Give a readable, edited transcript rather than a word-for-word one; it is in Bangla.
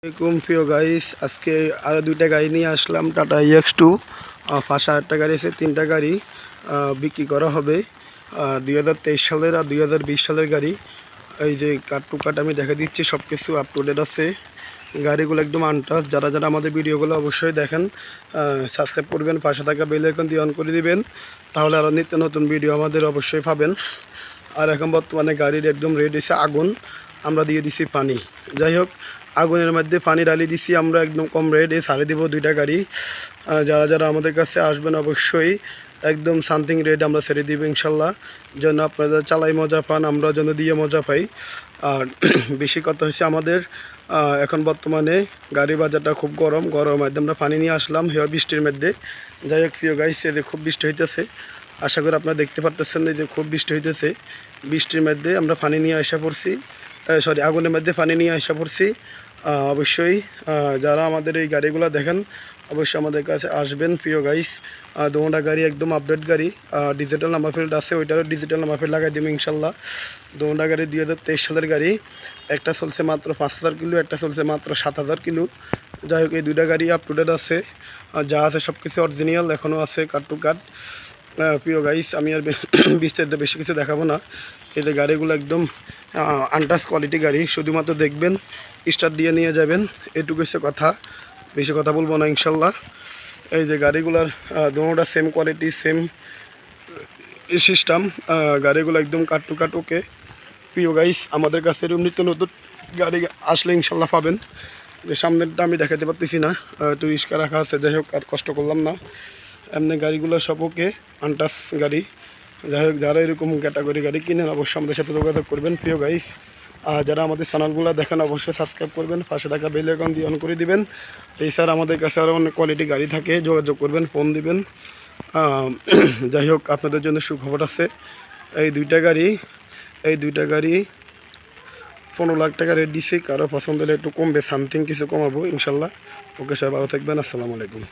আসসালামাইকুম প্রিয় গাইস, আজকে আরও দুইটা গাড়ি নিয়ে আসলাম। টাটা EX2 5,000 গাড়ি আছে, তিনটা গাড়ি বিক্রি করা হবে। 2023 সালের আর 2020 সালের গাড়ি। এই যে কাট টু কাট আমি দেখা দিচ্ছি, সব কিছু আপ টু ডেট আছে। গাড়িগুলো একদম আনটাচ। যারা যারা আমাদের ভিডিওগুলো অবশ্যই দেখেন, সাবস্ক্রাইব করবেন, পাশে থাকা বেল আইকন দিয়ে অন করে দিবেন, তাহলে আরও নিত্য নতুন ভিডিও আমাদের অবশ্যই পাবেন। আর এখন বর্তমানে গাড়ির একদম রেড হয়েছে আগুন, আমরা দিয়ে দিছি পানি। যাই হোক, আগুনের মধ্যে পানি ডালি দিছি আমরা, একদম কম রেটে ছাড়ে দিব দুইটা গাড়ি। যারা যারা আমাদের কাছে আসবেন অবশ্যই একদম সামথিং রেট আমরা ছেড়ে দিব ইনশাল্লাহ, যেন আপনারা চালাই মজা পান, আমরা যেন দিয়ে মজা পাই। আর বেশি কথা হচ্ছে আমাদের এখন বর্তমানে গাড়ি বাজারটা খুব গরম মধ্যে আমরা পানি নিয়ে আসলাম হেয়া বৃষ্টির মধ্যে। যাই হোক প্রিয় গাইস, যে খুব বৃষ্টি হইতেছে, আশা করি আপনারা দেখতে পারতেছেন যে খুব বৃষ্টি হইতেছে। বৃষ্টির মধ্যে আমরা পানি নিয়ে আসা পড়ছি, আগুনের মধ্যে পানি নিয়ে আসা পড়ছি। অবশ্যই যারা আমাদের এই গাড়িগুলো দেখেন অবশ্যই আমাদের কাছে আসবেন প্রিয় গাইস। দুটা গাড়ি একদম আপডেট গাড়ি, ডিজিটাল নাম্বার প্লেট আছে, ওইটারও ডিজিটাল নাম্বার প্লেট লাগাই দেবো ইনশাল্লাহ। দুটা গাড়ি 2023 সালের গাড়ি। একটা চলছে মাত্র 5,000 কিলো, একটা চলছে মাত্র 7,000 কিলো। যাই হোক, এই দুইটা গাড়ি আপ টু ডেট আছে, যা আছে সব কিছু অরিজিনাল, এখনও আছে কাট টু কাট। প্রিয় গাইস, আমি আর বিস্তারিত বেশি কিছু দেখাবো না। এই যে গাড়িগুলো একদম আনটাচ কোয়ালিটি গাড়ি, শুধুমাত্র দেখবেন, স্টার্ট দিয়ে নিয়ে যাবেন, এটুকু হচ্ছে কথা, বেশি কথা বলবো না ইনশাল্লাহ। এই যে গাড়িগুলোর দুটোটা সেম কোয়ালিটি, সেম সিস্টেম, গাড়িগুলো একদম কাট টু কাট ওকে। প্রিয় গাইস, আমাদের কাছে এরকম নিত্য নতুন গাড়ি আসলে ইনশাল্লাহ পাবেন। যে সামনেরটা আমি দেখাতে পারতেছি না, একটু রিস্কা রাখা আছে, যাই হোক আর কষ্ট করলাম না। এমনি গাড়িগুলো সব ওকে, আনটাচ গাড়ি। যাই হোক, যারা এরকম ক্যাটাগরি গাড়ি কিনেন অবশ্যই আমাদের সাথে যোগাযোগ করবেন প্রিয় গাইস। আর যারা আমাদের চ্যানেলগুলো দেখেন অবশ্যই সাবস্ক্রাইব করবেন, পাশে থাকা বেল আইকন দিয়ে অন করে দিবেন। এছাড়া আমাদের কাছে আরও অনেক কোয়ালিটি গাড়ি থাকে, যোগাযোগ করবেন, ফোন দিবেন। যাই হোক, আপনাদের জন্য সুখবর আছে। এই দুইটা গাড়ি 15 লাখ টাকা রেট দিছি। কারো পছন্দ হলে একটু কমবে, সামথিং কিছু কমাবো ইনশাল্লাহ। ওকে, সবাই ভালো থাকবেন। আসসালামু আলাইকুম।